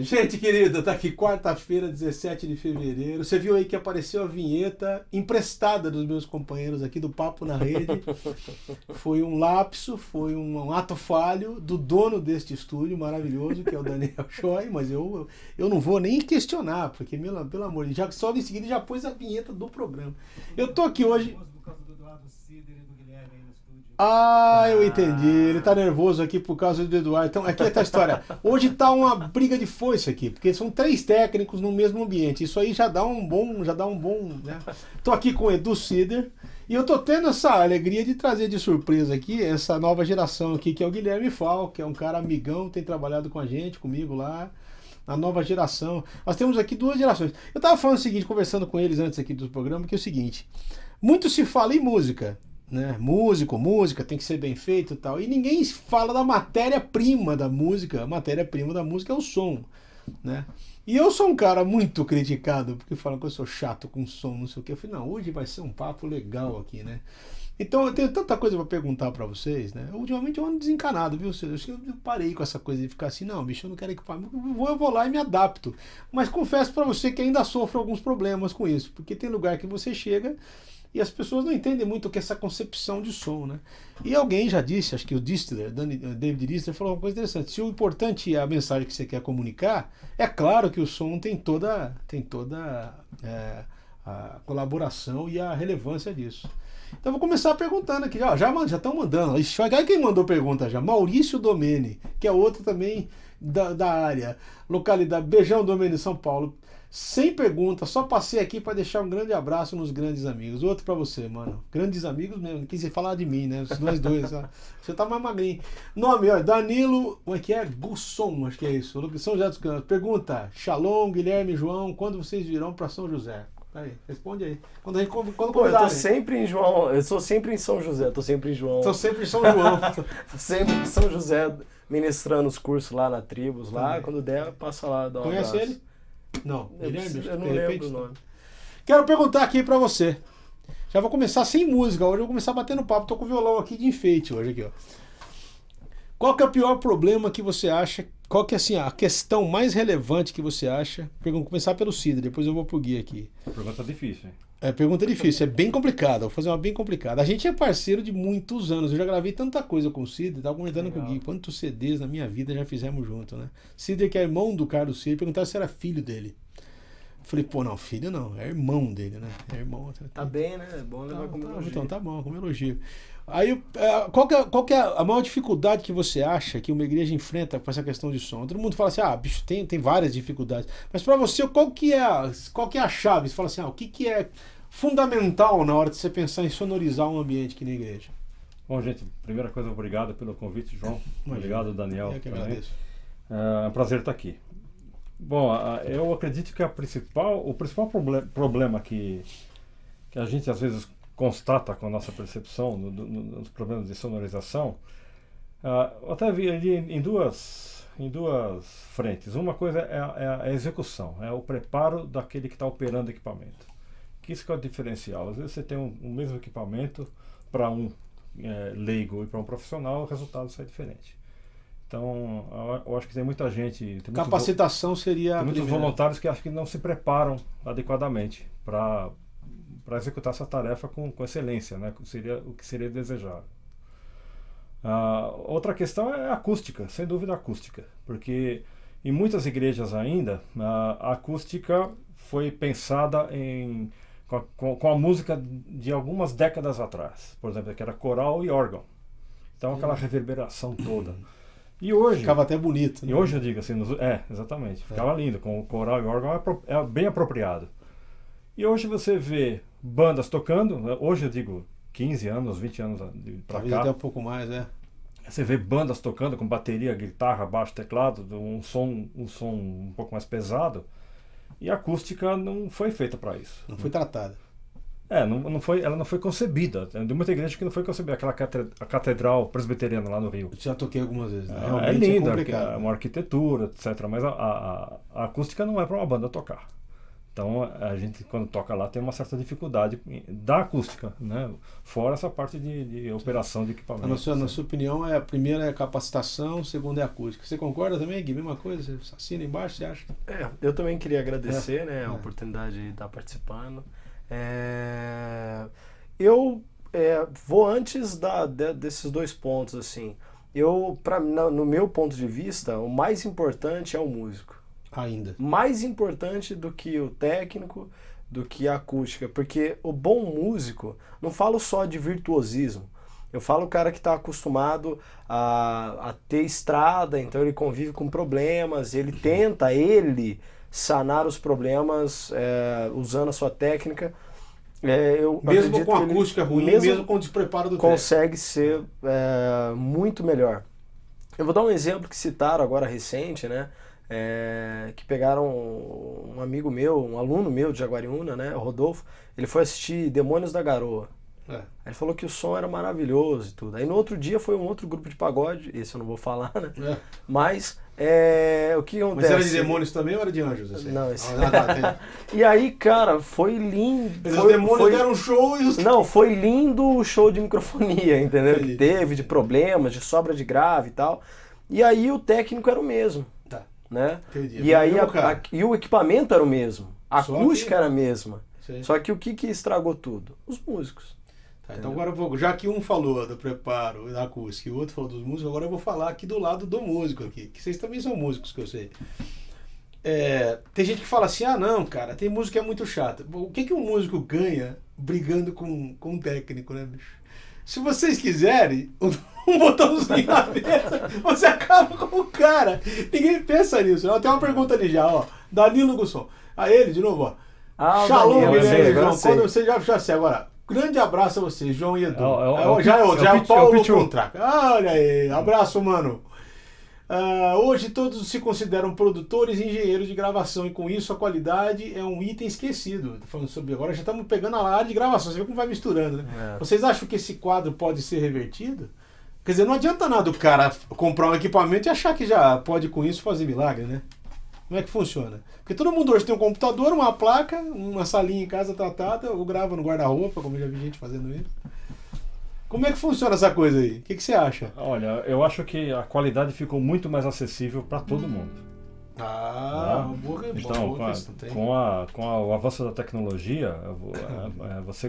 Gente querida, tá aqui quarta-feira, 17 de fevereiro. Você viu aí que apareceu a vinheta emprestada dos meus companheiros aqui do Papo na Rede. Foi um lapso, foi um ato falho do dono deste estúdio maravilhoso, que é o Daniel Choi, mas eu não vou nem questionar, porque, pelo amor de Deus, só em seguida já pôs a vinheta do programa. Eu tô aqui hoje... eu entendi. Ele tá nervoso aqui por causa do Eduardo. Então, aqui é a história. Hoje tá uma briga de foice aqui, porque são 3 técnicos no mesmo ambiente. Isso aí já dá um bom, né? Tô aqui com o Edu Cider e eu tô tendo essa alegria de trazer de surpresa aqui essa nova geração aqui, que é o Guilherme Fal, que é um cara amigão, tem trabalhado com a gente, comigo lá. A nova geração. Nós temos aqui 2 gerações. Eu tava falando o seguinte, conversando com eles antes aqui do programa, que é o seguinte: muito se fala em música, né? Música tem que ser bem feito e tal. E ninguém fala da matéria-prima da música. A matéria-prima da música é o som, né? E eu sou um cara muito criticado, porque falam que eu sou chato com som, não sei o que. Eu falei, não, hoje vai ser um papo legal aqui, né? Então eu tenho tanta coisa para perguntar para vocês, né? Ultimamente eu ando desencanado, viu? Eu parei com essa coisa de ficar assim, não, bicho, eu não quero equipamento, eu vou lá e me adapto. Mas confesso para você que ainda sofro alguns problemas com isso, porque tem lugar que você chega e as pessoas não entendem muito o que é essa concepção de som, né? E alguém já disse, acho que o Distler, David Distler, falou uma coisa interessante. Se o importante é a mensagem que você quer comunicar, é claro que o som tem toda a colaboração e a relevância disso. Então vou começar perguntando aqui, já estão mandando. Ixi, quem mandou pergunta já? Maurício Domene, que é outro também da área, localidade, Beijão Domene, São Paulo. Sem pergunta, só passei aqui para deixar um grande abraço nos grandes amigos. Outro para você, mano. Grandes amigos mesmo, não quis falar de mim, né? Nós dois. Você tá mais magrinho. Nome, ó, Danilo, como é que é? Gusson, acho que é isso. São José dos Campos. Pergunta, Shalom, Guilherme, João, quando vocês virão para São José? Aí, responde aí. Quando eu tô sempre em João, eu sou sempre em São José, tô sempre em João. Tô sempre em São João. Tô sempre em São José, ministrando os cursos lá na Tribos, lá, também. Quando der, passa lá, dá um Conhece abraço. ele? Não, Guilherme, eu não lembro o nome. Quero perguntar aqui pra você. Já vou começar sem música, hoje eu vou começar batendo papo, tô com o violão aqui de enfeite hoje aqui, ó. Qual que é o pior problema que você acha? Qual que é assim, a questão mais relevante que você acha? Vou começar pelo Cid, depois eu vou pro Gui aqui. Pergunta difícil, hein? Pergunta difícil, é bem complicada. Vou fazer uma bem complicada. A gente é parceiro de muitos anos. Eu já gravei tanta coisa com o Cid, tava comentando com o Gui. Quantos CDs na minha vida já fizemos junto, né? Cid, que é irmão do Carlos Cid, perguntaram se era filho dele. Falei, pô, não, filho não, é irmão dele, né? É irmão. Tá bem, né? É bom levar como elogio. Então, tá bom, como elogio. Aí, qual que é a maior dificuldade que você acha que uma igreja enfrenta com essa questão de som? Todo mundo fala assim, bicho, tem várias dificuldades. Mas pra você, qual que é a chave? Você fala assim, o que é fundamental na hora de você pensar em sonorizar um ambiente aqui na igreja? Bom, gente, primeira coisa, obrigado pelo convite, João. Obrigado, Daniel. Eu que agradeço. É um prazer estar aqui. Bom, eu acredito que o principal problema que a gente às vezes constata com a nossa percepção dos problemas de sonorização, eu até vi ali em duas frentes. Uma coisa é a execução, é o preparo daquele que está operando o equipamento. Que isso que é o diferencial. Às vezes você tem o mesmo equipamento para um leigo e para um profissional, o resultado sai diferente. Então, eu acho que tem muita gente... Capacitação seria... Tem muitos voluntários que acho que não se preparam adequadamente para executar essa tarefa com excelência, né? O que seria desejável. Outra questão é a acústica, sem dúvida a acústica, porque em muitas igrejas ainda a acústica foi pensada com a música de algumas décadas atrás, por exemplo, que era coral e órgão. Então aquela reverberação toda. E hoje... Ficava até bonito. Né? E hoje eu digo assim, exatamente, ficava lindo, com o coral e órgão é bem apropriado. E hoje você vê bandas tocando, né? Hoje eu digo 15 anos, 20 anos pra cá. Até um pouco mais, Você vê bandas tocando com bateria, guitarra, baixo, teclado, um som um pouco mais pesado, e a acústica não foi feita para isso. Não foi tratada. Ela não foi concebida. Tem muita igreja que não foi concebida. Aquela a catedral presbiteriana lá no Rio. Já toquei algumas vezes. Né? É linda, uma arquitetura, etc. Mas a acústica não é para uma banda tocar. Então a gente, quando toca lá, tem uma certa dificuldade da acústica, né? Fora essa parte de operação de equipamento. Na sua opinião, a primeira é a capacitação, a segunda é a acústica. Você concorda também, Gui? Mesma coisa? Você assina embaixo, você acha? Eu também queria agradecer, né, a oportunidade de estar participando. Eu vou antes desses dois pontos, assim. No meu ponto de vista, o mais importante é o músico. Ainda. Mais importante do que o técnico, do que a acústica. Porque o bom músico, não falo só de virtuosismo, eu falo o cara que está acostumado a ter estrada, então ele convive com problemas, ele tenta, sanar os problemas usando a sua técnica. Mesmo com a acústica ruim, mesmo com o despreparo do consegue ser muito melhor. Eu vou dar um exemplo que citaram agora recente, né? Que pegaram um amigo meu, um aluno meu de Jaguariúna, né? O Rodolfo, ele foi assistir Demônios da Garoa. Aí ele falou que o som era maravilhoso e tudo. Aí no outro dia foi um outro grupo de pagode, esse eu não vou falar, né? Mas o que acontece? Mas era de demônios também ou era de anjos? Assim? Não, esse... E aí, cara, foi lindo. Os demônios deram um show e os... Não, foi lindo o show de microfonia, entendeu? Que teve, de problemas, de sobra de grave e tal. E aí o técnico era o mesmo. Né? E aí e o equipamento era o mesmo, a acústica era a mesma. Sim. Só que o que estragou tudo? Os músicos. Então agora já que um falou do preparo da acústica e o outro falou dos músicos, agora eu vou falar aqui do lado do músico aqui, que vocês também são músicos, que eu sei. Tem gente que fala assim, não, cara, tem música que é muito chata. O que um músico ganha brigando com um técnico, né, bicho? Se vocês quiserem, um botãozinho na mesa, você acaba com o cara. Ninguém pensa nisso. Tem uma pergunta ali já, ó. Danilo Gusson. A ele, de novo, ó. Shalom, Guilherme, João. Quando você já sei. Agora, grande abraço a vocês, João e Edu. Já é o Paulo Contraca. Olha aí, abraço, mano. Hoje todos se consideram produtores e engenheiros de gravação e com isso a qualidade é um item esquecido. Tô falando sobre agora, já estamos pegando a área de gravação, você vê como vai misturando, né? Vocês acham que esse quadro pode ser revertido? Quer dizer, não adianta nada o cara comprar um equipamento e achar que já pode com isso fazer milagre, né? Como é que funciona? Porque todo mundo hoje tem um computador, uma placa, uma salinha em casa tratada, ou grava no guarda-roupa, como eu já vi gente fazendo isso. Como é que funciona essa coisa aí? O que você acha? Olha, eu acho que a qualidade ficou muito mais acessível para todo mundo. Então, com o avanço da tecnologia, você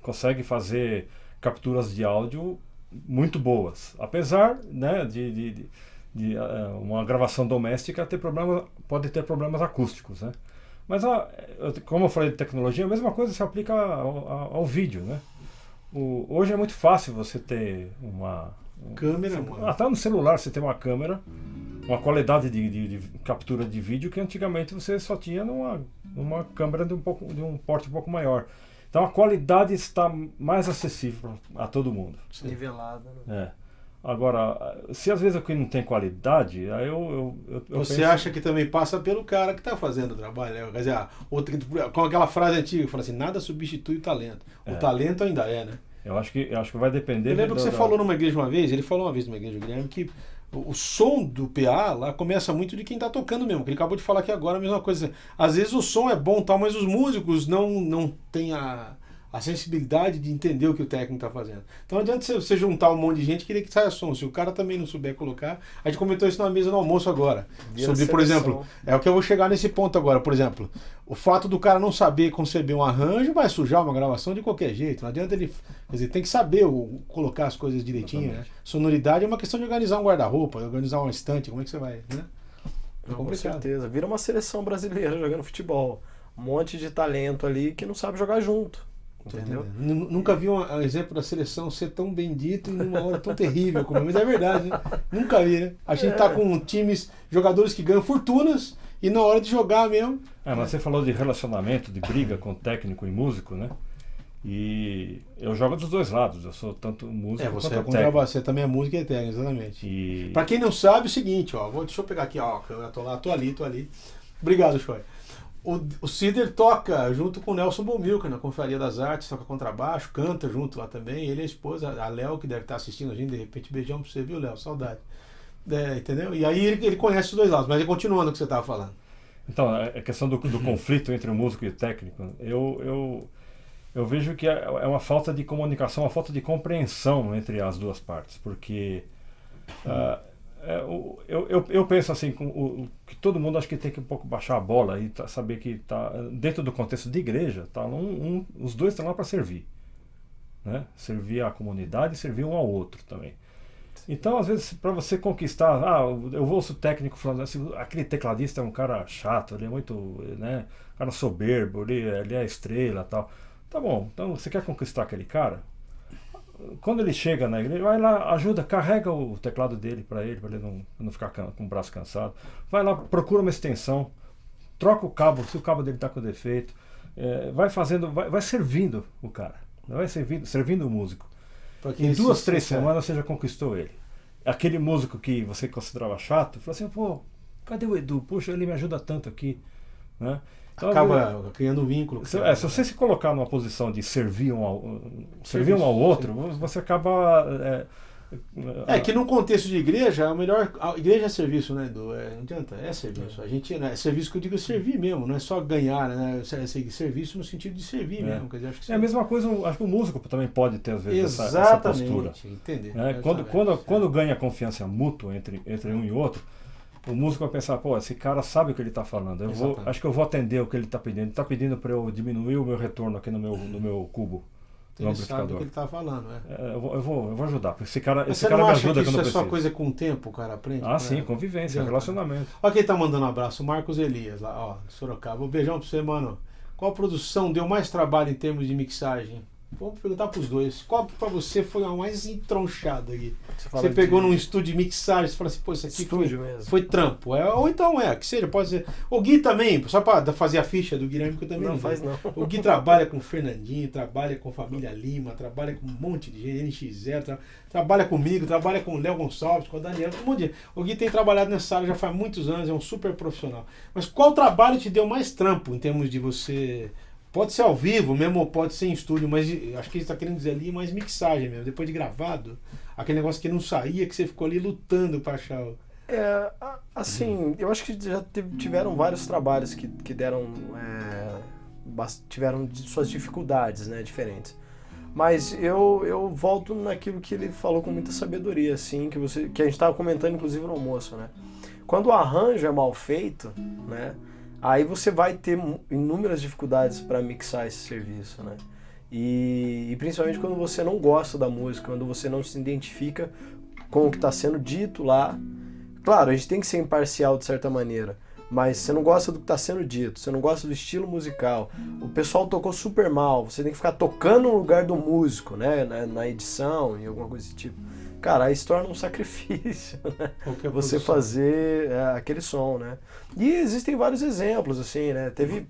consegue fazer capturas de áudio muito boas. Apesar, né, de uma gravação doméstica pode ter problemas acústicos, né? Mas, como eu falei de tecnologia, a mesma coisa se aplica ao vídeo, né? Hoje é muito fácil você ter uma câmera. Até no celular você tem uma câmera, uma qualidade de captura de vídeo que antigamente você só tinha numa câmera de um porte um pouco maior. Então a qualidade está mais acessível a todo mundo. Nivelada. Né? Agora, se às vezes aqui não tem qualidade, aí você acha que também passa pelo cara que está fazendo o trabalho, né? Quer dizer, com aquela frase antiga que fala assim, nada substitui o talento. O talento ainda né? Eu acho que vai depender... Eu lembro que você falou numa igreja uma vez, ele falou uma vez numa igreja, Guilherme, que o som do PA lá começa muito de quem está tocando mesmo, que ele acabou de falar aqui agora a mesma coisa. Às vezes o som é bom, tal, mas os músicos não têm a sensibilidade de entender o que o técnico está fazendo. Então não adianta você juntar um monte de gente e querer que saia som. Se o cara também não souber colocar... A gente comentou isso na mesa do almoço agora. Sobre, por exemplo, é o que eu vou chegar nesse ponto agora. Por exemplo, o fato do cara não saber conceber um arranjo vai sujar uma gravação de qualquer jeito. Não adianta ele... Quer dizer, tem que saber colocar as coisas direitinho. Né? Sonoridade é uma questão de organizar um guarda-roupa, organizar uma estante. Como é que você vai... Né? Com certeza. Vira uma seleção brasileira jogando futebol. Um monte de talento ali que não sabe jogar junto. Entendeu? Nunca vi um exemplo da seleção ser tão bendito e numa hora tão terrível como mas é verdade, né? Nunca vi, né? A gente tá com jogadores que ganham fortunas e na hora de jogar mesmo... Mas você falou de relacionamento, de briga com técnico e músico, né? E eu jogo dos dois lados, eu sou tanto músico quanto técnico. Você também é músico e é técnico, exatamente. Pra quem não sabe, é o seguinte, deixa eu pegar aqui, eu tô ali. Obrigado, Choi. O Cider toca junto com o Nelson Bomilcar na Confraria das Artes, toca contrabaixo, canta junto lá também. Ele e a esposa, a Léo, que deve estar assistindo a gente, de repente, beijão pra você, viu, Léo? Saudade. Entendeu? E aí ele conhece os dois lados, mas continuando o que você estava falando. Então, a questão do conflito entre o músico e o técnico, eu vejo que é uma falta de comunicação, uma falta de compreensão entre as duas partes, porque eu penso assim, que todo mundo acho que tem que um pouco baixar a bola e saber que tá, dentro do contexto de igreja, tá, os dois estão lá para servir, né? Servir à comunidade e servir um ao outro também. Então, às vezes, para você conquistar, eu vou ser técnico falando assim, aquele tecladista é um cara chato, ele é muito, né, cara soberbo, ele é a estrela e tal. Tá bom, então você quer conquistar aquele cara? Quando ele chega na igreja, vai lá, ajuda, carrega o teclado dele para ele não ficar com o braço cansado. Vai lá, procura uma extensão, troca o cabo, se o cabo dele está com defeito, vai fazendo, vai servindo o cara, vai servindo o músico. Em 2, 3 semanas você já conquistou ele. Aquele músico que você considerava chato, falou assim, pô, cadê o Edu? Puxa, ele me ajuda tanto aqui, né? Então, acaba criando um vínculo. Se você se colocar numa posição de servir um ao outro, você acaba... que num contexto de igreja, a igreja é serviço, né, Edu? Não adianta, é serviço. A gente, né, serviço que eu digo é servir mesmo, não é só ganhar, né? Serviço no sentido de servir mesmo. Quer dizer, acho que a mesma coisa, acho que o músico também pode ter, às vezes, essa postura. Entender. Quando ganha confiança mútua entre um e outro, o músico vai pensar, pô, esse cara sabe o que ele está falando. Acho que eu vou atender o que ele está pedindo. Ele está pedindo para eu diminuir o meu retorno aqui no meu cubo. Ele sabe o que ele está falando, eu vou ajudar. Esse cara me ajuda quando eu preciso. Isso é só coisa com o tempo, o cara aprende? Sim, convivência, relacionamento. Olha quem tá mandando um abraço, o Marcos Elias, lá, ó, Sorocaba. Um beijão pra você, mano. Qual produção deu mais trabalho em termos de mixagem? Vamos perguntar pros dois. Qual pra você foi a mais entronchada aqui? Você pegou num estúdio de mixagem, você falou assim, pô, isso aqui foi trampo. Ou então que seja, pode ser. O Gui também, só pra fazer a ficha do Guilherme, que eu também não faz não. O Gui trabalha com o Fernandinho, trabalha com a família Lima, trabalha com um monte de gente, NX0, trabalha comigo, trabalha com o Léo Gonçalves, com a Daniela, um monte de gente. O Gui tem trabalhado nessa área já faz muitos anos, é um super profissional. Mas qual trabalho te deu mais trampo em termos de você... Pode ser ao vivo mesmo, ou pode ser em estúdio, mas acho que ele está querendo dizer ali mais mixagem mesmo, depois de gravado. Aquele negócio que não saía, que você ficou ali lutando para achar o... Assim, eu acho que já tiveram vários trabalhos que deram... tiveram suas dificuldades, né, diferentes. Mas eu volto naquilo que ele falou com muita sabedoria, assim, que a gente estava comentando, inclusive, no almoço, né? Quando o arranjo é mal feito, né? Aí você vai ter inúmeras dificuldades para mixar esse serviço, né? E principalmente quando você não gosta da música, quando você não se identifica com o que está sendo dito lá. Claro, a gente tem que ser imparcial de certa maneira, mas você não gosta do que está sendo dito, você não gosta do estilo musical, o pessoal tocou super mal, você tem que ficar tocando no lugar do músico, né? Na edição e alguma coisa desse tipo. Cara, aí se torna um sacrifício, né? Você fazer aquele som, né? E existem vários exemplos, assim, né? Teve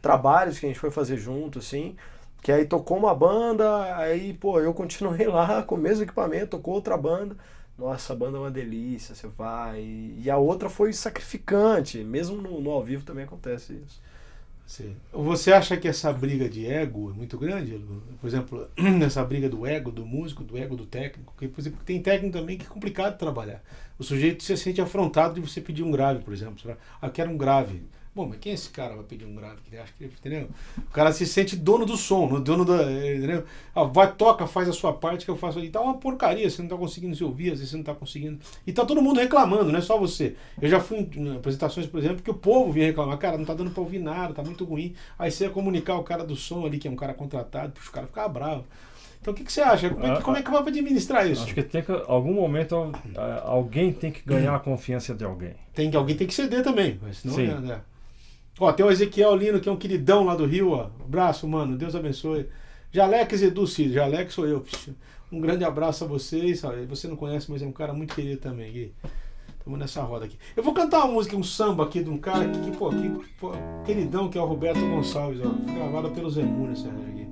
trabalhos que a gente foi fazer junto, assim, que aí tocou uma banda, aí, pô, eu continuei lá com o mesmo equipamento, tocou outra banda. Nossa, a banda é uma delícia, você vai. E a outra foi sacrificante, mesmo no ao vivo também acontece isso. Sim. Você acha que essa briga de ego é muito grande? Por exemplo, essa briga do ego do músico, do ego do técnico, que, por exemplo, tem técnico também que é complicado de trabalhar. O sujeito se sente afrontado de você pedir um grave, por exemplo. Você fala, quero um grave. Bom, mas quem é esse cara vai pedir um grave? Acho que, entendeu? O cara se sente dono do som, dono da... Entendeu? Vai, toca, faz a sua parte que eu faço ali. Tá uma porcaria, você não tá conseguindo se ouvir, às vezes você não tá conseguindo... E tá todo mundo reclamando, não é só você. Eu já fui em apresentações, por exemplo, que o povo vinha reclamar, cara, não tá dando pra ouvir nada, tá muito ruim. Aí você ia comunicar o cara do som ali, que é um cara contratado, o cara ficava bravo. Então o que você acha? Como é que vai administrar isso? Acho que tem que, algum momento, alguém tem que ganhar a confiança de alguém. Alguém tem que ceder também, mas senão Sim. Ó, tem o Ezequiel Lino, que é um queridão lá do Rio, ó. Abraço, mano. Deus abençoe. Jalex Edu Cid. Jalex sou eu. Um grande abraço a vocês. Você não conhece, mas é um cara muito querido também, Gui. Estamos nessa roda aqui. Eu vou cantar uma música, um samba aqui de um cara que queridão, que é o Roberto Gonçalves, ó. Foi gravada pelo Zemura, essa aqui.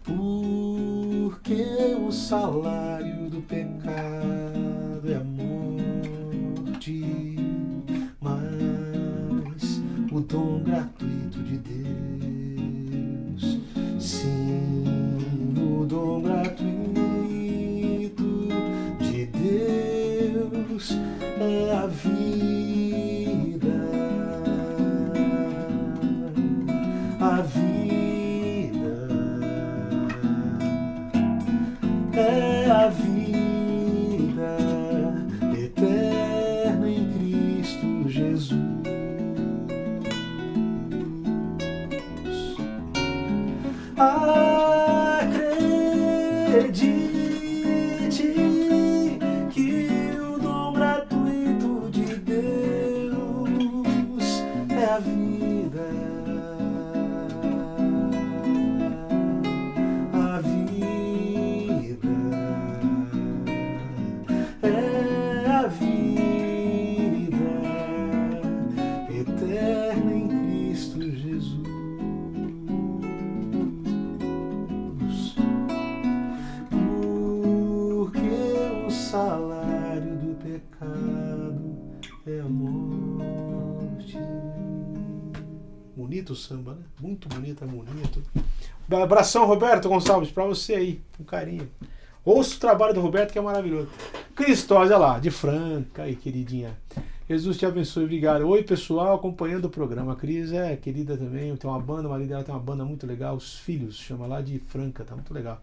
Porque o salário do pecado é a morte, mas o dom gratuito de Deus, sim, o dom gratuito de Deus é a vida. Acredite que o dom gratuito de Deus é a vida. A vida é a vida eterna em Cristo Jesus. Salário do pecado é a morte. Bonito o samba, né? Muito bonito, é bonito. Abração, Roberto Gonçalves, pra você aí, com carinho. Ouça o trabalho do Roberto, que é maravilhoso. Cristósia, olha lá, de Franca, aí, queridinha. Jesus te abençoe, obrigado. Oi, pessoal, acompanhando o programa. A Cris é querida também, tem uma banda, o marido dela tem uma banda muito legal, Os Filhos, chama lá de Franca, tá muito legal.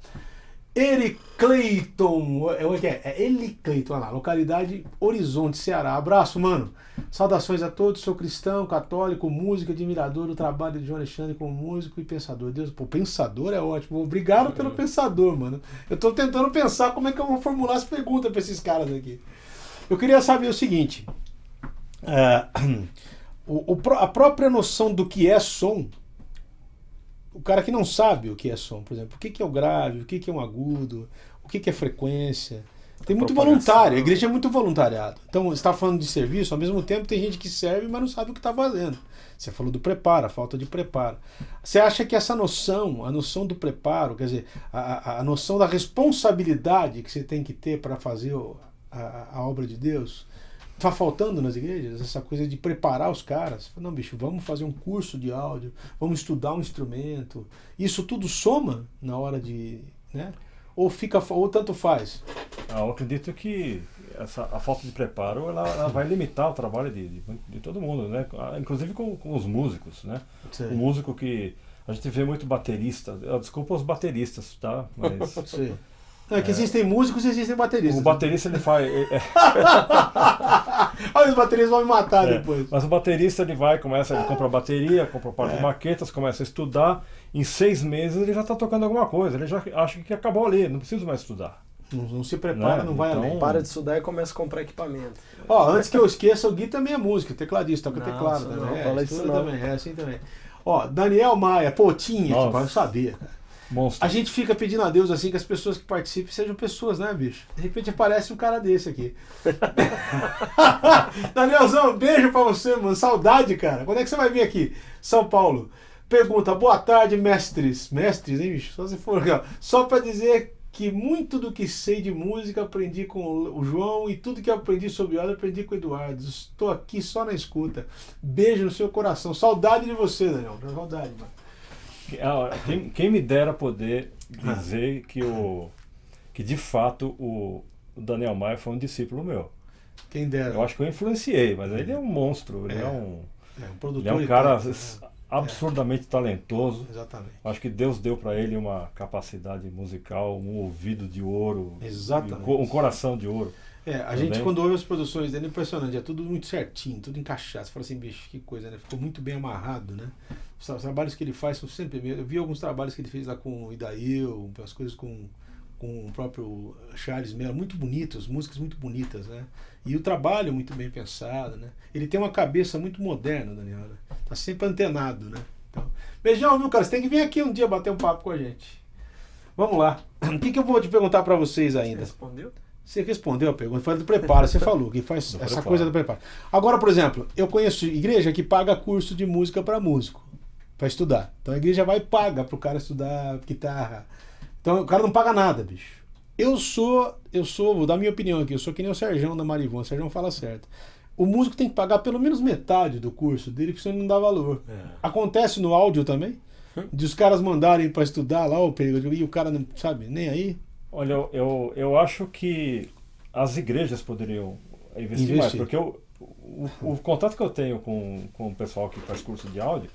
Eli Cleiton, é Eli Cleiton, olha lá, localidade Horizonte, Ceará. Abraço, mano. Saudações a todos, sou cristão, católico, músico, admirador do trabalho de João Alexandre como músico e pensador. Deus, pô, pensador é ótimo. Obrigado pelo pensador, mano. Eu tô tentando pensar como é que eu vou formular as perguntas pra esses caras aqui. Eu queria saber o seguinte, a própria noção do que é som. O cara que não sabe o que é som, por exemplo, o que é o grave, o que é um agudo, o que é frequência. Tem muito voluntário, a igreja é muito voluntariado. Então, você está falando de serviço, ao mesmo tempo tem gente que serve, mas não sabe o que está fazendo. Você falou do preparo, a falta de preparo. Você acha que essa noção, a noção do preparo, quer dizer, a noção da responsabilidade que você tem que ter para fazer a obra de Deus, está faltando nas igrejas? Essa coisa de preparar os caras. Não, bicho, vamos fazer um curso de áudio, vamos estudar um instrumento. Isso tudo soma na hora de... né? Ou tanto faz? Eu acredito que a falta de preparo ela vai limitar o trabalho de todo mundo, né? Inclusive com os músicos, né? Sim. O músico que... A gente vê muito baterista. Desculpa os bateristas, tá? Mas... Sim. É que existem músicos e existem bateristas. O baterista ele faz... Olha, os bateristas vão me matar depois. Mas o baterista ele compra bateria, compra um par de maquetas, começa a estudar. Em 6 meses ele já está tocando alguma coisa. Ele já acha que acabou ali, não precisa mais estudar. Não se prepara, não vai além. Para de estudar e começa a comprar equipamento. Ó, antes que eu esqueça, o Gui também é músico, tecladista, toca teclado também. Não, fala isso não. Também, assim também. Ó, Daniel Maia, Potinha, tipo, eu sabia, cara. Monstro. A gente fica pedindo a Deus assim que as pessoas que participem sejam pessoas, né, bicho? De repente aparece um cara desse aqui. Danielzão, beijo pra você, mano. Saudade, cara. Quando é que você vai vir aqui? São Paulo. Pergunta, boa tarde, mestres. Mestres, hein, bicho? Só se for, só pra dizer que muito do que sei de música aprendi com o João e tudo que aprendi sobre ela aprendi com o Eduardo. Estou aqui só na escuta. Beijo no seu coração. Saudade de você, Daniel. Saudade, mano. Quem me dera poder dizer que de fato o Daniel Maia foi um discípulo meu. Quem dera. Eu acho que eu influenciei, mas ele é um monstro. Ele é um produtor. Ele é um cara absurdamente talentoso. Exatamente. Acho que Deus deu para ele uma capacidade musical, um ouvido de ouro. Exatamente. Um coração de ouro. A gente quando ouve as produções dele é impressionante, é tudo muito certinho, tudo encaixado. Você fala assim, bicho, que coisa, né? Ficou muito bem amarrado, né? Os trabalhos que ele faz são sempre... Eu vi alguns trabalhos que ele fez lá com o Idail, as coisas com o próprio Charles Mello, muito bonitos, músicas muito bonitas, né? E o trabalho muito bem pensado, né? Ele tem uma cabeça muito moderna, Daniel, né? Tá sempre antenado, né? Então, beijão, viu, cara? Você tem que vir aqui um dia bater um papo com a gente. Vamos lá. O que eu vou te perguntar para vocês ainda? Você respondeu? Você respondeu a pergunta, foi do preparo, você falou que faz essa coisa do preparo. Agora, por exemplo, eu conheço igreja que paga curso de música para músico, para estudar. Então a igreja vai e paga pro cara estudar guitarra. Então o cara não paga nada, bicho. Eu sou, vou dar minha opinião aqui, eu sou que nem o Serjão da Marivon, o Serjão fala certo. O músico tem que pagar pelo menos metade do curso dele, porque senão ele não dá valor. Acontece no áudio também, de os caras mandarem para estudar lá e o cara não sabe nem aí. Olha, eu acho que as igrejas poderiam investir mais, porque o contato que eu tenho com o pessoal que faz curso de áudio,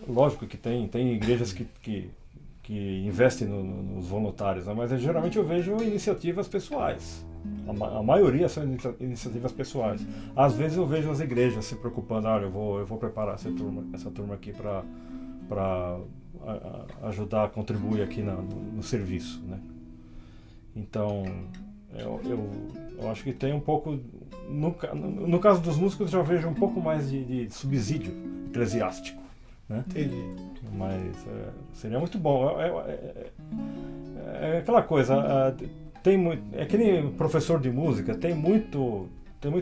lógico que tem igrejas que investem nos voluntários, né? Mas geralmente eu vejo iniciativas pessoais. A maioria são iniciativas pessoais. Às vezes eu vejo as igrejas se preocupando, olha, eu vou preparar essa turma aqui para ajudar, contribuir aqui no serviço, né? Então, eu acho que tem um pouco... No caso dos músicos, eu já vejo um pouco mais de subsídio eclesiástico, né? Entendi. Mas seria muito bom. É aquela coisa, é que nem professor de música, tem muito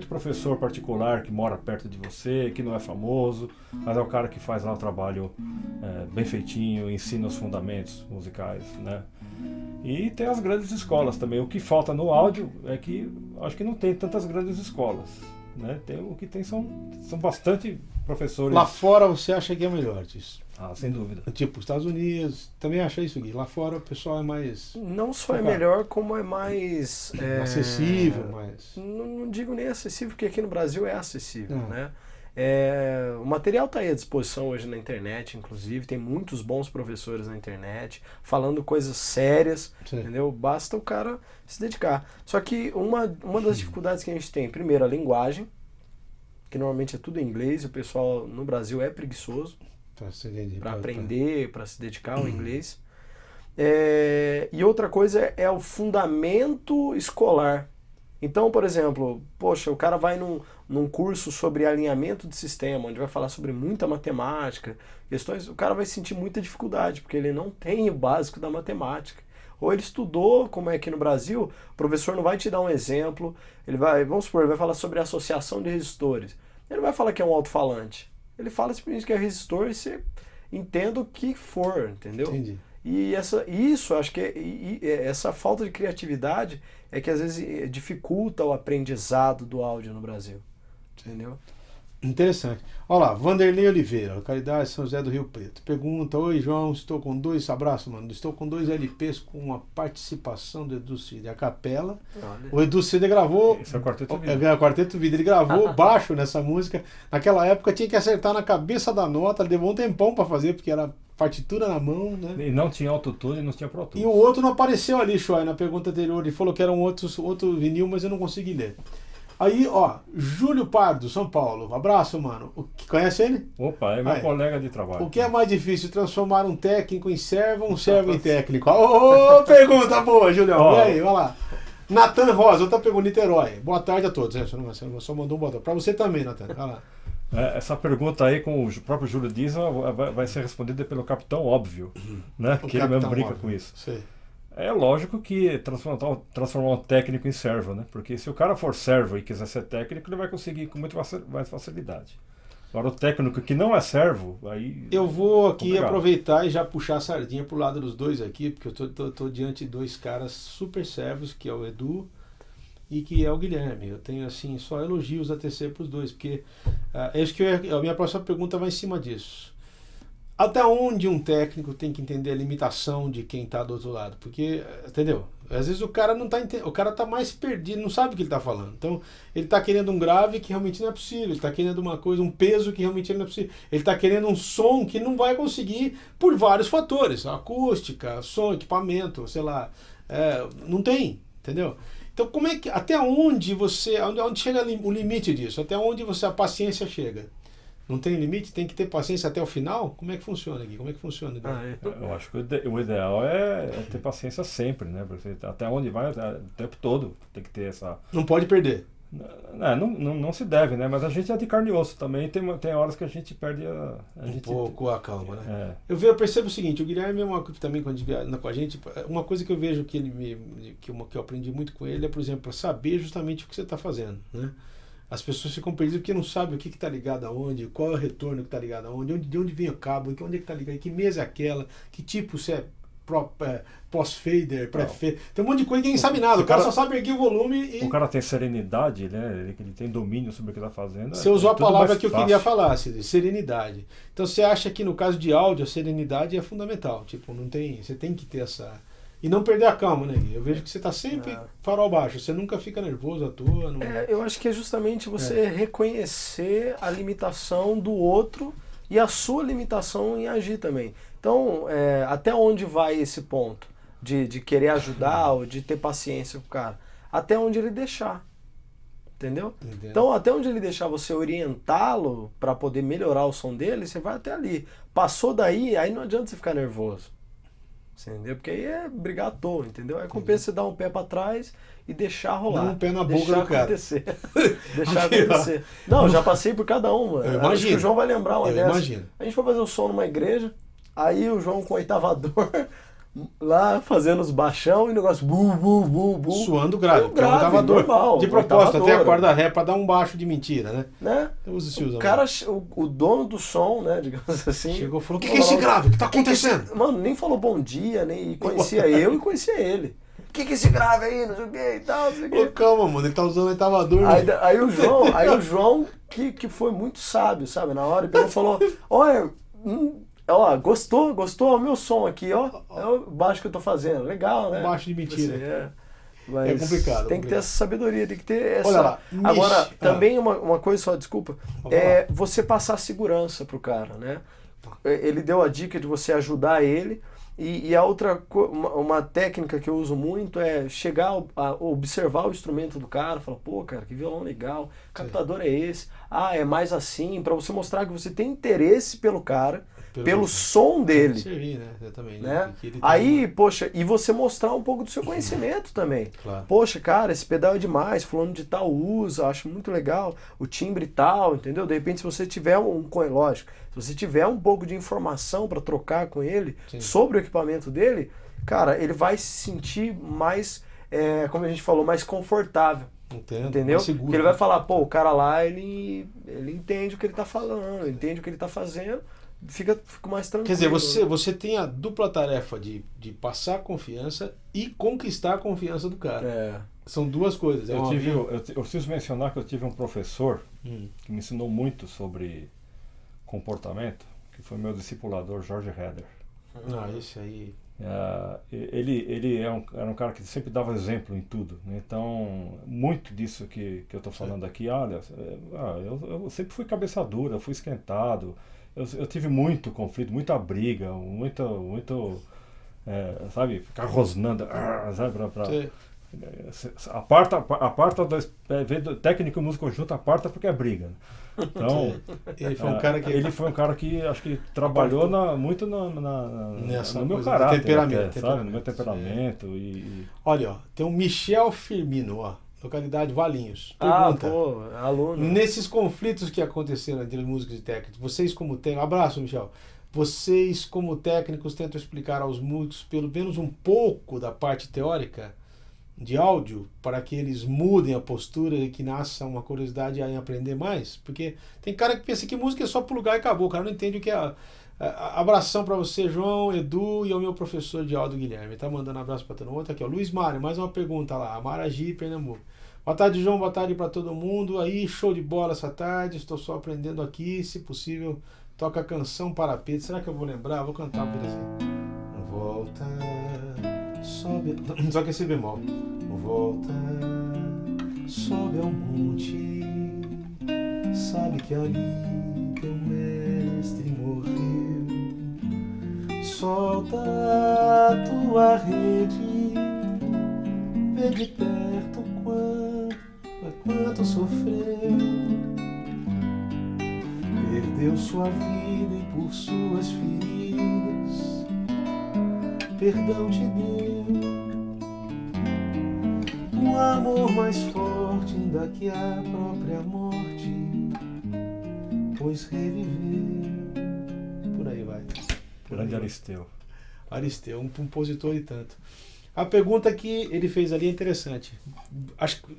professor particular que mora perto de você, que não é famoso, mas é o cara que faz lá o trabalho bem feitinho, ensina os fundamentos musicais, né? E tem as grandes escolas também. O que falta no áudio é que acho que não tem tantas grandes escolas, né? O que tem são bastante professores. Lá fora você acha que é melhor disso? Ah, sem dúvida. Tipo, Estados Unidos, também acha isso aqui. Lá fora o pessoal é mais... Não só é melhor, como é mais... acessível, mais... Não digo nem acessível, porque aqui no Brasil é acessível, Não. né? O material está aí à disposição hoje na internet, inclusive. Tem muitos bons professores na internet, falando coisas sérias, Sim. entendeu? Basta o cara se dedicar. Só que uma das dificuldades que a gente tem, primeiro, a linguagem, que normalmente é tudo em inglês, e o pessoal no Brasil é preguiçoso para aprender, para se dedicar ao inglês. E outra coisa é o fundamento escolar. Então, por exemplo, poxa, o cara vai num curso sobre alinhamento de sistema, onde vai falar sobre muita matemática, questões, o cara vai sentir muita dificuldade, porque ele não tem o básico da matemática. Ou ele estudou, como é aqui no Brasil, o professor não vai te dar um exemplo, vamos supor, ele vai falar sobre associação de resistores. Ele não vai falar que é um alto-falante. Ele fala simplesmente que é resistor e você entenda o que for, entendeu? Entendi. E acho que essa falta de criatividade é que às vezes dificulta o aprendizado do áudio no Brasil, entendeu? Interessante. Olha lá, Vanderlei Oliveira, localidade São José do Rio Preto. Pergunta: oi João, estou com abraço, mano. Estou com 2 LPs com a participação do Edu Cid, a capela. Olha. O Edu Cid gravou. Esse é o Quarteto Vida. É o Quarteto Vida. Ele gravou baixo nessa música. Naquela época tinha que acertar na cabeça da nota, levou um tempão para fazer, porque era partitura na mão, né? E não tinha autotune, não tinha Pro Tools. E o outro não apareceu ali, Shoy, na pergunta anterior. Ele falou que era outro vinil, mas eu não consegui ler. Aí, ó, Júlio Pardo, São Paulo. Abraço, mano. Conhece ele? Opa, é meu colega de trabalho. O que é mais difícil, transformar um técnico em servo ou um servo em técnico? Ô, pergunta boa, Julião. E aí, vai lá. Natan Rosa, outra pergunta, Niterói. Boa tarde a todos. Você só mandou um boa tarde. Pra você também, Natan. Vai lá. Essa pergunta aí, como o próprio Júlio diz, vai ser respondida pelo Capitão Óbvio, né? Que ele mesmo brinca com isso. Sei. É lógico que transformar um técnico em servo, né? Porque se o cara for servo e quiser ser técnico, ele vai conseguir com muito mais facilidade. Agora, o técnico que não é servo, aí... Eu vou aqui complicado. Aproveitar e já puxar a sardinha pro lado dos dois aqui, porque eu tô diante de 2 caras super servos, que é o Edu e que é o Guilherme. Eu tenho, assim, só elogios a tecer pros dois, porque é isso que a minha próxima pergunta vai em cima disso. Até onde um técnico tem que entender a limitação de quem está do outro lado? Porque, entendeu? Às vezes o cara não tá o cara tá mais perdido, não sabe o que ele está falando. Então, ele está querendo um grave que realmente não é possível, ele está querendo uma coisa, um peso que realmente não é possível. Ele está querendo um som que não vai conseguir por vários fatores, acústica, som, equipamento, sei lá, não tem, entendeu? Então, como é que até onde onde chega o limite disso? Até onde a paciência chega? Não tem limite? Tem que ter paciência até o final? Como é que funciona aqui? Como é que funciona? Eu acho que o ideal é ter paciência sempre, né? Porque até onde vai, o tempo todo tem que ter essa... Não pode perder. Não se deve, né? Mas a gente é de carne e osso também. Tem horas que a gente perde um pouco a calma, né? É. Eu percebo o seguinte, o Guilherme é uma coisa também, quando ele anda com a gente, uma coisa que eu vejo que eu aprendi muito com ele é, por exemplo, saber justamente o que você está fazendo, né? As pessoas ficam perdidas porque não sabem o que está ligado aonde, qual é o retorno que está ligado aonde, de onde vem o cabo, onde é que está ligado, que mesa é aquela, que tipo, se é pós-fader, pré-fader. Tem um monte de coisa que ninguém sabe nada. O cara só sabe erguer o volume e... O cara tem serenidade, né? Ele tem domínio sobre o que está fazendo. Você usou a palavra que eu queria falar, serenidade. Então você acha que no caso de áudio a serenidade é fundamental. Tipo, não tem... Você tem que ter essa... E não perder a calma, né? Eu vejo que você está sempre farol baixo. Você nunca fica nervoso à toa. Não... eu acho que é justamente você reconhecer a limitação do outro e a sua limitação em agir também. Então, até onde vai esse ponto de querer ajudar ou de ter paciência com o cara? Até onde ele deixar. Entendeu? Entendo. Então, até onde ele deixar você orientá-lo para poder melhorar o som dele, você vai até ali. Passou daí, aí não adianta você ficar nervoso. Você entendeu? Porque aí é brigar à toa, entendeu? Aí compensa você dar um pé para trás e deixar rolar. Dá um pé na boca deixar do cara. acontecer. Deixar Aqui, ó. acontecer. Não, já passei por cada uma. Eu Acho que imagino. o João vai lembrar uma Eu dessas. imagino. A gente foi fazer o som numa igreja, aí o João com o oitavador lá fazendo os baixão e o negócio bu. Suando grave. Foi um porque é um grave, oitavador. normal, De um propósito, até a oitavador. corda ré pra dar um baixo de mentira, né? Né? Usa esse usa. O cara, o dono do som, né, digamos assim. Chegou e falou: o que é esse grave? O que tá acontecendo? Mano, nem falou bom dia, nem conhecia eu e conhecia ele. O que é esse grave aí, não sei o que e tal, não sei o Ô, que. calma, mano, ele tá usando oitavador. Aí o João que foi muito sábio, sabe, na hora, ele pegou e falou, olha, ó, gostou o meu som aqui, ó, é o baixo que eu tô fazendo, legal, né? Baixo de mentira. Assim, mas É complicado, tem que ter essa sabedoria, tem que ter essa... Olha lá, Agora, também uma coisa só, desculpa, Vamos é você passar segurança pro cara, né? Ele deu a dica de você ajudar ele, e a outra, uma técnica que eu uso muito é chegar a observar o instrumento do cara, falar, pô, cara, que violão legal, captador é esse, é mais assim, pra você mostrar que você tem interesse pelo cara, pelo som dele. Servir, né? Exatamente. Né? Que ele tem Aí, poxa, e você mostrar um pouco do seu conhecimento também. Claro. Poxa, cara, esse pedal é demais, fulano de tal usa, acho muito legal, o timbre tal, entendeu? De repente, se você tiver lógico, se você tiver um pouco de informação para trocar com ele Sim. sobre o equipamento dele, cara, ele vai se sentir mais, como a gente falou, mais confortável. Entendeu? mais seguro, Porque ele né? vai falar, pô, o cara lá, ele entende o que ele tá falando, ele entende o que ele tá fazendo, fica mais tranquilo. Quer dizer, você tem a dupla tarefa de passar confiança e conquistar a confiança do cara. São duas coisas. Eu preciso mencionar que eu tive um professor que me ensinou muito sobre comportamento, que foi meu discipulador, Jorge Heder. Esse aí... Ele era um cara que sempre dava exemplo em tudo, né? Então muito disso que eu estou falando aqui, olha, eu sempre fui cabeça dura, eu fui esquentado, eu tive muito conflito, muita briga, muito sabe, ficar rosnando, sabe, aparta técnico e músico junto, aparta porque é briga. Então, ele foi um cara que acho que trabalhou muito no meu caráter, temperamento, sabe? No meu temperamento. Olha, ó, tem um Michel Firmino, ó, localidade Valinhos. Pergunta, aluno. Nesses conflitos que aconteceram entre músicos e técnicos, vocês como técnicos, abraço, Michel, vocês como técnicos tentam explicar aos músicos pelo menos um pouco da parte teórica de áudio para que eles mudem a postura e que nasça uma curiosidade em aprender mais? Porque tem cara que pensa que música é só pro lugar e acabou, o cara não entende o que é. Abração para você, João, Edu, e ao meu professor de áudio, Guilherme. Tá mandando abraço para todo mundo. Aqui, ó, Luiz Mário, mais uma pergunta lá, Maragi, Pernambuco. Boa tarde, João, boa tarde para todo mundo. Aí, show de bola essa tarde, estou só aprendendo aqui, se possível, toca a canção para Pedro. Será que eu vou lembrar? Vou cantar um pedacinho. Volta, sobe, só que esse bemol. Volta, sobe ao monte, sabe que ali teu mestre morreu. Solta a tua rede, vê de perto quanto sofreu. Perdeu sua vida e por suas feridas perdão te deu. Um amor mais forte ainda que a própria morte, pois reviveu. Por aí vai. Grande Aristeu. Aristeu, um compositor e tanto. A pergunta que ele fez ali é interessante.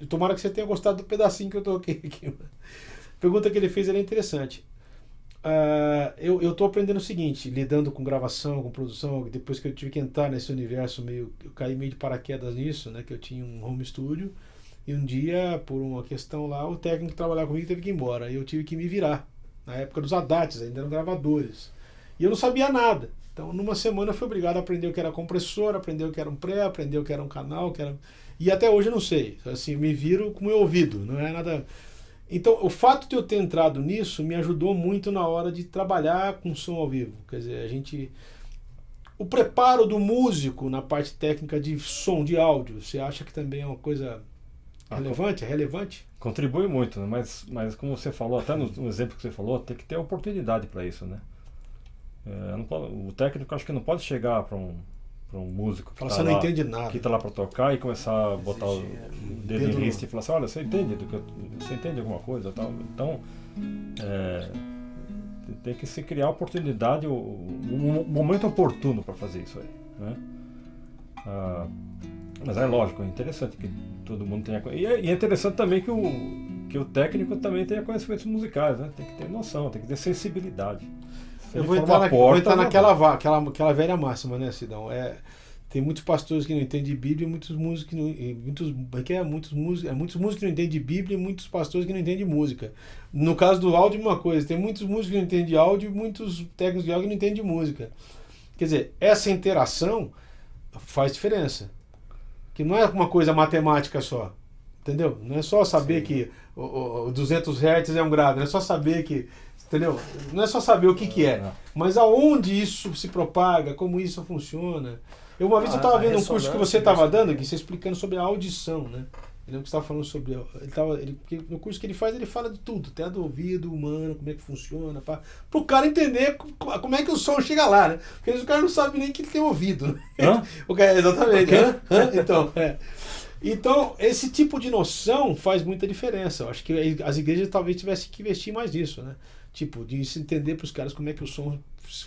Tomara que você tenha gostado do pedacinho que eu toquei aqui. A pergunta que ele fez ali é interessante. Eu estou aprendendo o seguinte, lidando com gravação, com produção, depois que eu tive que entrar nesse universo eu caí meio de paraquedas nisso, né, que eu tinha um home studio e um dia, por uma questão lá, o técnico que trabalhava comigo teve que ir embora e eu tive que me virar, na época dos ADATs, ainda eram gravadores, e eu não sabia nada, então numa semana eu fui obrigado a aprender o que era compressor, aprender o que era um pré, aprender o que era um canal, e até hoje eu não sei, assim, eu me viro com o meu ouvido, não é nada... Então, o fato de eu ter entrado nisso me ajudou muito na hora de trabalhar com som ao vivo. Quer dizer, o preparo do músico na parte técnica de som, de áudio, você acha que também é uma coisa relevante? É relevante? contribui muito, né? Mas como você falou, até no exemplo que você falou, tem que ter oportunidade para isso, né? O técnico acho que não pode chegar para um músico que Você não entende nada. que está lá para tocar e começar a botar o dedo em lista e falar assim, olha, você entende alguma coisa, tal. Então tem que se criar a oportunidade, o momento oportuno para fazer isso aí, né? Mas é lógico, é interessante que todo mundo tenha, e é interessante também que o técnico também tenha conhecimentos musicais, né? Tem que ter noção, tem que ter sensibilidade. Eu vou entrar naquela velha máxima, né, Sidão? Tem muitos pastores que não entendem de Bíblia e muitos músicos que muitos músicos que não entendem de Bíblia e muitos pastores que não entendem de música. No caso do áudio, uma coisa, tem muitos músicos que não entendem de áudio e muitos técnicos de áudio que não entendem de música. Quer dizer, essa interação faz diferença. Que não é uma coisa matemática só, entendeu? Não é só saber que o 200 Hz é um grave, não é só saber que, entendeu? Não é só saber o que é, mas aonde isso se propaga, como isso funciona. Uma vez eu estava vendo um curso que você estava dando, que você explicando sobre a audição, né? Eu lembro que você estava falando sobre... no curso que ele faz, ele fala de tudo, até do ouvido humano, como é que funciona, para o cara entender como é que o som chega lá, né? Porque o cara não sabe nem que ele tem ouvido, né? Exatamente. Então, esse tipo de noção faz muita diferença. Eu acho que as igrejas talvez tivessem que investir mais nisso, né? Tipo, de se entender para os caras como é que o som,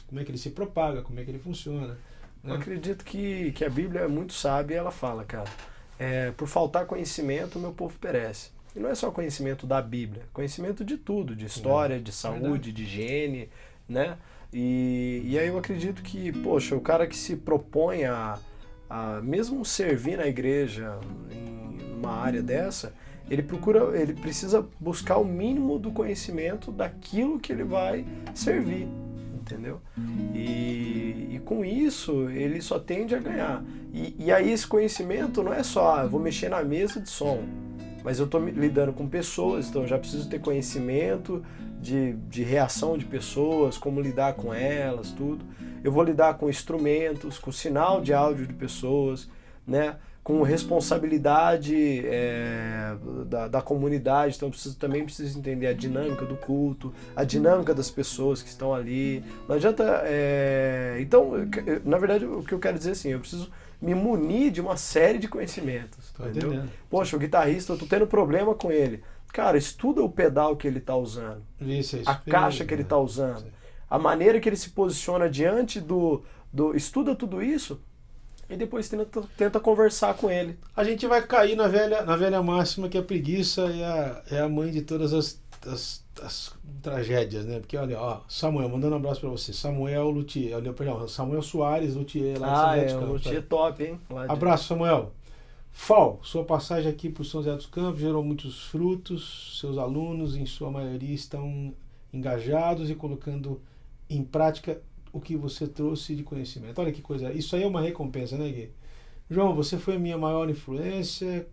como é que ele se propaga, como é que ele funciona. Eu acredito que a Bíblia é muito sábia e ela fala, cara, por faltar conhecimento, o meu povo perece. E não é só conhecimento da Bíblia, conhecimento de tudo, de história, de saúde, de higiene, né? E aí eu acredito que, poxa, o cara que se propõe a mesmo servir na igreja em uma área dessa, ele precisa buscar o mínimo do conhecimento daquilo que ele vai servir, entendeu? E com isso ele só tende a ganhar. E aí esse conhecimento não é só, eu vou mexer na mesa de som, mas eu estou lidando com pessoas, então eu já preciso ter conhecimento de reação de pessoas, como lidar com elas, tudo. Eu vou lidar com instrumentos, com sinal de áudio de pessoas, né? Com responsabilidade da comunidade, então eu também preciso entender a dinâmica do culto, a dinâmica das pessoas que estão ali. Não adianta... Então, na verdade, o que eu quero dizer é assim, eu preciso me munir de uma série de conhecimentos. Entendeu? Poxa, o guitarrista, eu tô tendo problema com ele. Cara, estuda o pedal que ele está usando, a caixa que ele está usando, a maneira que ele se posiciona diante estuda tudo isso e depois tenta conversar com ele. A gente vai cair na velha máxima que a preguiça é a mãe de todas as tragédias, né? Porque olha, Samuel, mandando um abraço para você. Samuel Soares, luthier lá de São José dos Campos. Luthier top, hein? Abraço, Samuel. Fal, sua passagem aqui por São José dos Campos gerou muitos frutos, seus alunos, em sua maioria, estão engajados e colocando em prática o que você trouxe de conhecimento. Olha que coisa, isso aí é uma recompensa, né, Gui? João, você foi a minha maior influência.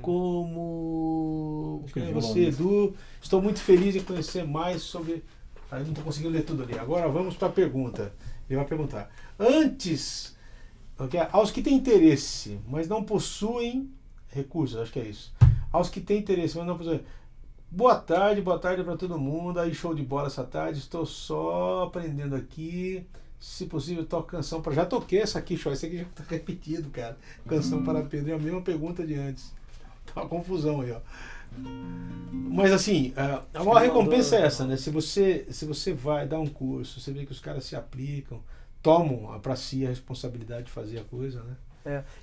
Como você, Edu, estou muito feliz em conhecer mais sobre... Eu não estou conseguindo ler tudo ali. Agora vamos para a pergunta. Ele vai perguntar. Aos que têm interesse, mas não possuem recursos, acho que é isso. Aos que têm interesse, mas não possuem... Boa tarde para todo mundo. Aí, show de bola essa tarde. Estou só aprendendo aqui. Se possível, toco canção para... Já toquei essa aqui, show. Esse aqui já está repetido, cara. Canção para Pedro. É a mesma pergunta de antes. Tá uma confusão aí, ó. Mas assim, a maior recompensa é essa, né? Se você vai dar um curso, você vê que os caras se aplicam, tomam para si a responsabilidade de fazer a coisa, né?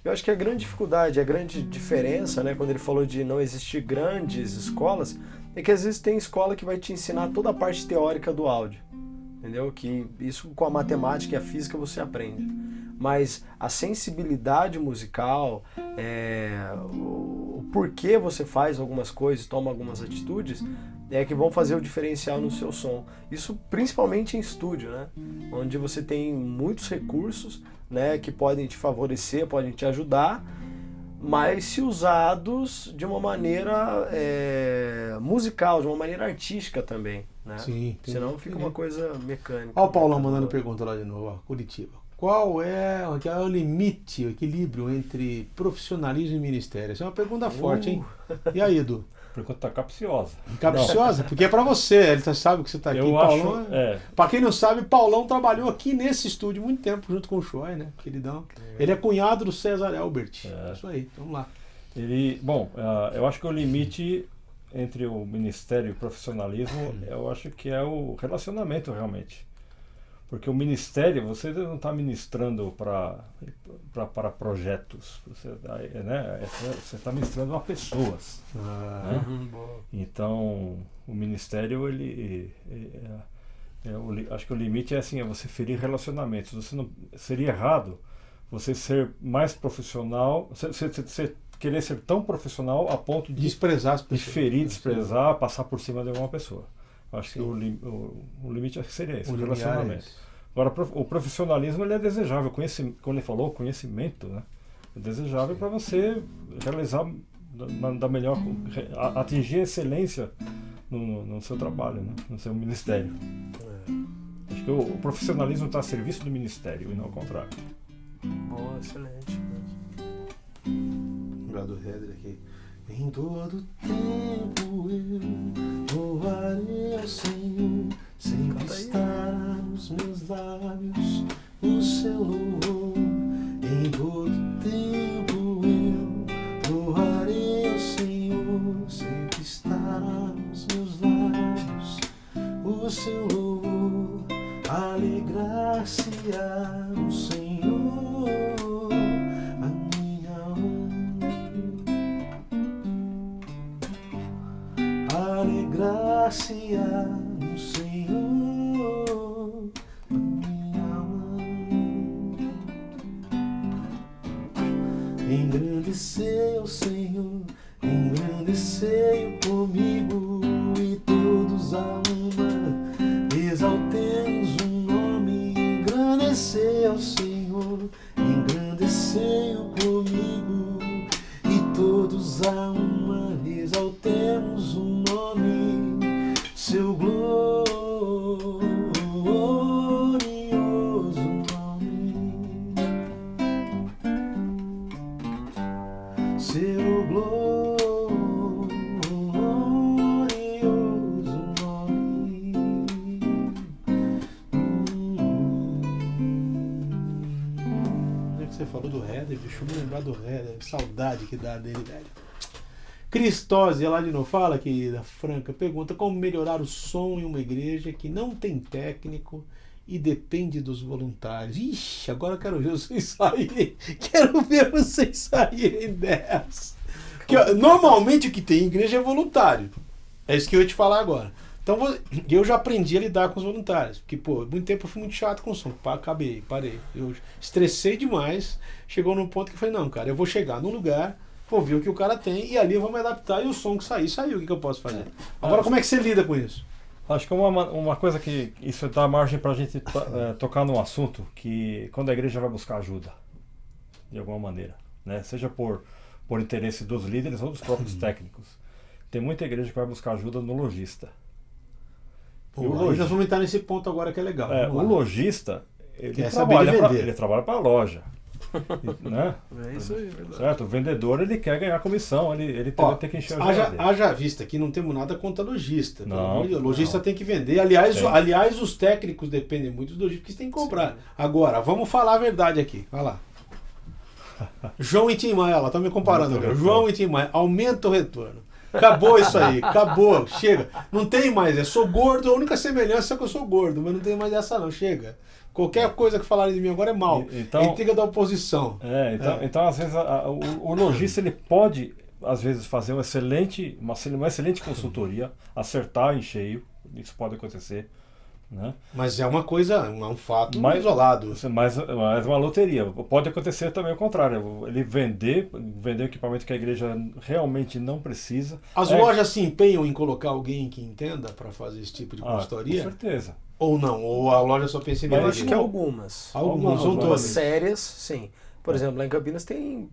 Eu acho que a grande dificuldade, a grande diferença, né, quando ele falou de não existir grandes escolas, é que às vezes tem escola que vai te ensinar toda a parte teórica do áudio, entendeu? Que isso com a matemática e a física você aprende. Mas a sensibilidade musical, o porquê você faz algumas coisas, toma algumas atitudes, é que vão fazer o diferencial no seu som. Isso principalmente em estúdio, né? Onde você tem muitos recursos, né, que podem te favorecer, podem te ajudar, mas se usados de uma maneira musical, de uma maneira artística também, né? Sim, senão fica uma coisa mecânica. Olha o Paulão mandando pergunta lá de novo, ó, Curitiba. Qual é o limite, o equilíbrio entre profissionalismo e ministério? Essa é uma pergunta forte, hein? E aí, Edu? Por enquanto tá capciosa. Capciosa? Porque é pra você, ele sabe que você tá aqui. Eu Paulão, acho, Pra quem não sabe, Paulão trabalhou aqui nesse estúdio muito tempo, junto com o Choi, né? Queridão. Ele é cunhado do César Elbert. Isso aí, vamos lá. Eu acho que o limite entre o ministério e o profissionalismo, eu acho que é o relacionamento realmente. Porque o ministério, você não está ministrando para projetos, você está ministrando a pessoas. Né? Então, o ministério, acho que o limite é assim, é você ferir relacionamentos. Você não, seria errado você ser mais profissional, você querer ser tão profissional a ponto de desprezar as pessoas. De ferir, desprezar, passar por cima de alguma pessoa. Acho que o limite seria esse, o relacionamento. Agora, o profissionalismo ele é desejável. Como ele falou, conhecimento, né? É desejável para você realizar da melhor, atingir a excelência no seu trabalho, né? No seu ministério. Acho que o profissionalismo está a serviço do ministério e não ao contrário. Boa, excelente. Lembrar do Heather aqui. Em todo tempo eu louvarei ao Senhor, sempre estará nos meus lábios o seu louvor. Em todo tempo eu louvarei ao Senhor, sempre estará nos meus lábios o seu louvor. Alegrar-se-á no Senhor a minha alma. Alegrar-se-á no Senhor a minha alma. Engrandecei o Senhor, engrandecei-o comigo e todos a uma, exaltemos o nome. Engrandecei ao Senhor, engrandecei-o comigo e todos a uma, exaltemos o nome, seu glorioso nome, seu glorioso nome. Você falou do Heather, deixa eu me lembrar do Heather, que saudade que dá dele, velho. Cristose, lá de novo, fala, querida Franca, pergunta como melhorar o som em uma igreja que não tem técnico e depende dos voluntários. Ixi, agora eu quero ver vocês saírem. Quero ver vocês saírem dessa. Porque, ó, normalmente o que tem em igreja é voluntário. É isso que eu ia te falar agora. Então eu já aprendi a lidar com os voluntários. Porque, pô, muito tempo eu fui muito chato com o som. Parei. Eu estressei demais. Chegou num ponto que eu falei, não, cara, eu vou chegar num lugar, vou ver o que o cara tem e ali eu vou me adaptar e o som que saiu. O que eu posso fazer? Agora, como é que você lida com isso? Acho que uma coisa que isso dá margem para a gente tocar num assunto que quando a igreja vai buscar ajuda, de alguma maneira, né? Seja por interesse dos líderes ou dos próprios técnicos. Tem muita igreja que vai buscar ajuda no logista. Pô, nós vamos entrar nesse ponto agora que é legal. O logista, ele trabalha para a loja. Né? É isso aí, verdade. Certo? O vendedor, ele quer ganhar comissão, ele tem que encher o haja vista que não temos nada contra lojista. Não, o lojista tem que vender. Aliás, os técnicos dependem muito dos lojistas, porque eles têm que comprar. Sim. Agora, vamos falar a verdade aqui. Vai lá. João e Tim Maia, estão me comparando. João e Tim Maia, aumenta o retorno. Acabou isso aí, acabou, chega. Não tem mais, sou gordo, a única semelhança é que eu sou gordo, mas não tem mais essa não, chega. Qualquer coisa que falarem de mim agora é mal. Então, é intriga da oposição. Então às vezes, o lojista ele pode, às vezes, fazer uma excelente consultoria, acertar em cheio, isso pode acontecer. Né? Mas é uma coisa, um fato isolado. Mas uma loteria. Pode acontecer também o contrário. Ele vender equipamento que a igreja realmente não precisa. As lojas se empenham em colocar alguém que entenda para fazer esse tipo de consultoria? Com certeza. Ou não? Ou a loja só pensa em vender? Eu acho que algumas. São todas sérias, sim. Por exemplo, lá em Campinas tem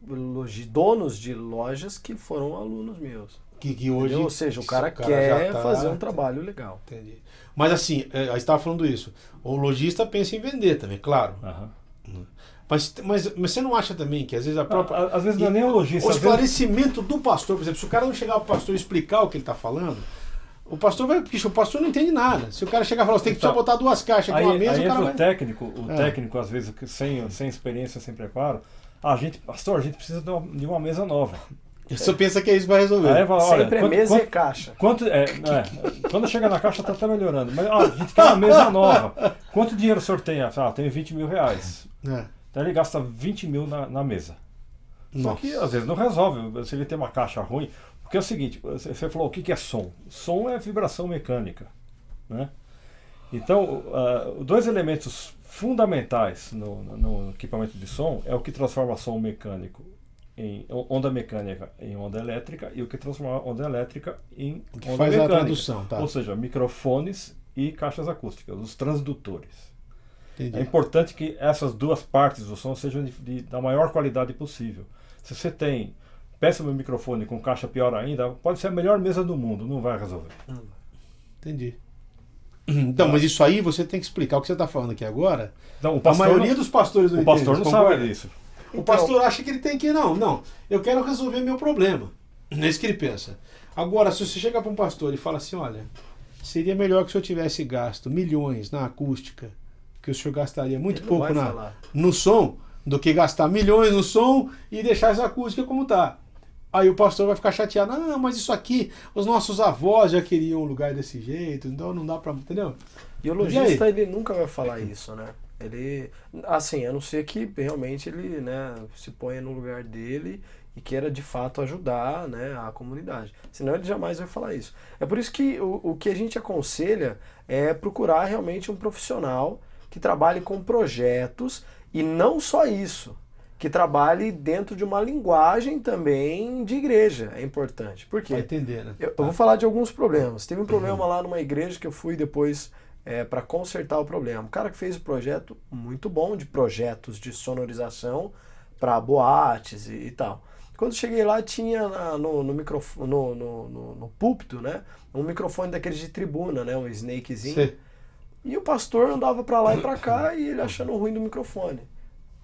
donos de lojas que foram alunos meus. Que hoje, ou seja, o cara quer fazer um trabalho legal. Entendi. Mas assim, aí estava falando isso. O lojista pensa em vender também, claro. Mas você não acha também que às vezes a própria... Às vezes não é nem o lojista. O às vezes- esclarecimento do pastor, por exemplo, se o cara não chegar pro pastor e explicar o que ele está falando, o pastor vai... Porque o pastor não entende nada. Se o cara chegar e falar, você tem que só botar 2 caixas aqui Aí, uma mesa, aí o cara entra vai... o técnico, às vezes, sem experiência, sem preparo. Pastor, a gente precisa de uma mesa nova. Você pensa que é isso que vai resolver. Aí fala, olha, Sempre é mesa e caixa. Quando chega na caixa tá melhorando. Mas a gente quer uma mesa nova. Quanto dinheiro o senhor tem? Tenho 20 mil reais. É. Então ele gasta 20 mil na mesa. Só Nossa. que às vezes não resolve. Se ele tem uma caixa ruim. Porque é o seguinte, você falou o que é som? Som é vibração mecânica. Né? Então, 2 elementos fundamentais no equipamento de som é o que transforma som mecânico em onda mecânica em onda elétrica e o que transforma a onda elétrica em O que onda faz mecânica. a tradução, tá? Ou seja, microfones e caixas acústicas, os transdutores. Entendi. É importante que essas 2 partes do som sejam da maior qualidade possível. Se você tem péssimo microfone com caixa pior ainda, pode ser a melhor mesa do mundo, não vai resolver. Entendi. Então, mas isso aí você tem que explicar o que você está falando aqui agora. Então, A maioria dos pastores não o pastor entende, não concorda? sabe disso. O pastor acha que ele tem que... Não, eu quero resolver meu problema. É isso que ele pensa. Agora, se você chegar para um pastor e fala assim, olha, seria melhor que o senhor tivesse gasto milhões na acústica, que o senhor gastaria muito Ele não pouco vai falar. no som, do que gastar milhões no som e deixar essa acústica como está. Aí o pastor vai ficar chateado. Não, mas isso aqui, os nossos avós já queriam um lugar desse jeito, então não dá para... Entendeu? E o lojista, ele nunca vai falar isso, né? Ele, assim, a não ser que realmente ele, né, se ponha no lugar dele e queira de fato ajudar, né, a comunidade. Senão ele jamais vai falar isso. É por isso que o que a gente aconselha é procurar realmente um profissional que trabalhe com projetos e não só isso, que trabalhe dentro de uma linguagem também de igreja. É importante. Por quê? Vai entender, né? Eu vou falar de alguns problemas. Teve um problema lá numa igreja que eu fui depois para consertar o problema. O cara que fez o projeto, muito bom, de projetos de sonorização para boates e tal. Quando cheguei lá, tinha no microfone, no púlpito, né, um microfone daqueles de tribuna, né, um snakezinho. Sim. E o pastor andava para lá e para cá e ele achando ruim do microfone.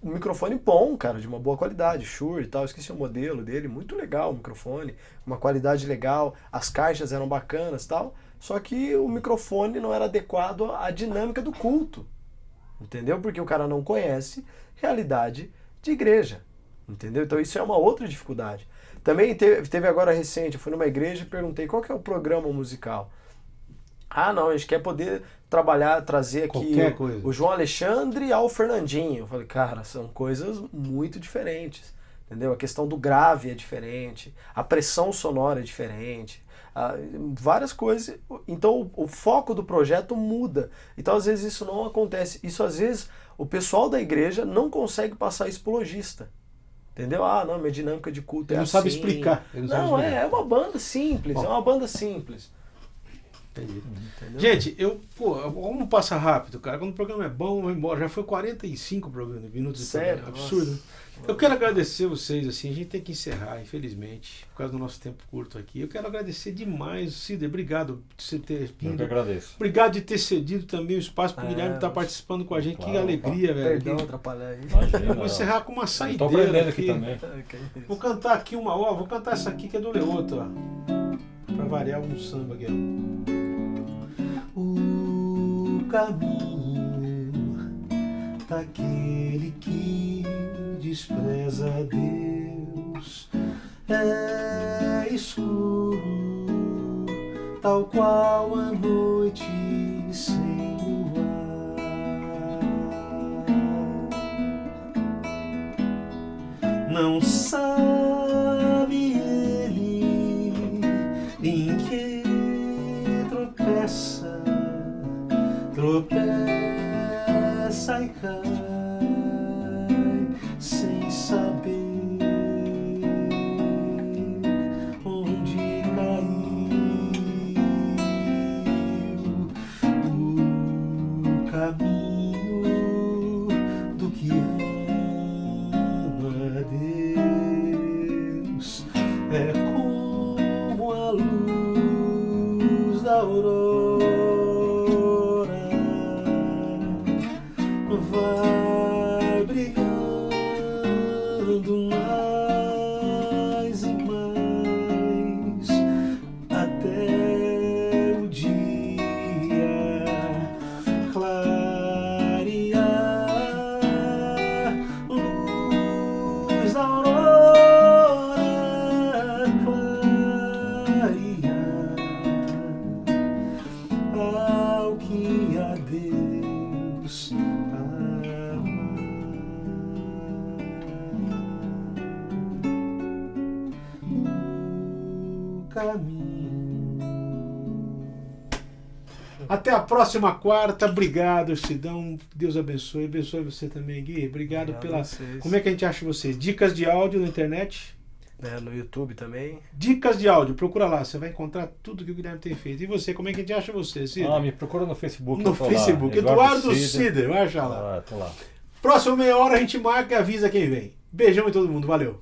Um microfone bom, cara, de uma boa qualidade, Shure e tal, esqueci o modelo dele, muito legal o microfone, uma qualidade legal, as caixas eram bacanas e tal, só que o microfone não era adequado à dinâmica do culto, entendeu? Porque o cara não conhece realidade de igreja, entendeu? Então isso é uma outra dificuldade. Também teve agora recente, eu fui numa igreja e perguntei qual que é o programa musical. Não, a gente quer poder trazer aqui o João Alexandre ao Fernandinho. Eu falei, cara, são coisas muito diferentes, entendeu? A questão do grave é diferente, a pressão sonora é diferente, várias coisas. Então o foco do projeto muda. Então às vezes isso não acontece. Isso às vezes o pessoal da igreja não consegue passar isso pro lojista. Entendeu? Não, minha dinâmica de culto Ele é não assim. sabe explicar. É uma banda simples, é uma banda simples. Entendi. Entendeu? Gente, vamos passar rápido, cara. Quando o programa é bom, vai embora. Já foi 45 minutos de Sério? programa. Absurdo. Nossa. Eu quero agradecer vocês, assim, a gente tem que encerrar, infelizmente, por causa do nosso tempo curto aqui. Eu quero agradecer demais, Cider, obrigado por você ter vindo. Eu que agradeço. Obrigado de ter cedido também o espaço para o Guilherme estar participando com a gente. Claro, que alegria, velho. Perdão, atrapalhar aí. Imagina. Vou encerrar com uma saideira. Estou aprendendo aqui também. Vou cantar aqui vou cantar essa aqui que é do Leoto, ó. Pra variar um samba aqui, ó. O caminho daquele que despreza Deus é escuro, tal qual a noite sem luar. Não sabe ele em que tropeça e cai sem saber onde caiu. O caminho do que ama Deus é como a luz da aurora. Vai o que a Deus o caminho. Até a próxima quarta. Obrigado, Sidão. Deus abençoe. Abençoe você também, Gui. Obrigado pela. Como é que a gente acha vocês? Dicas de áudio na internet? No YouTube também. Dicas de áudio, procura lá, você vai encontrar tudo que o Guilherme tem feito. E você, como é que a gente acha você, Cid? Me procura no Facebook. No Facebook, Eduardo Cider, vai achar lá. Tô lá. Próxima meia hora a gente marca e avisa quem vem. Beijão em todo mundo, valeu.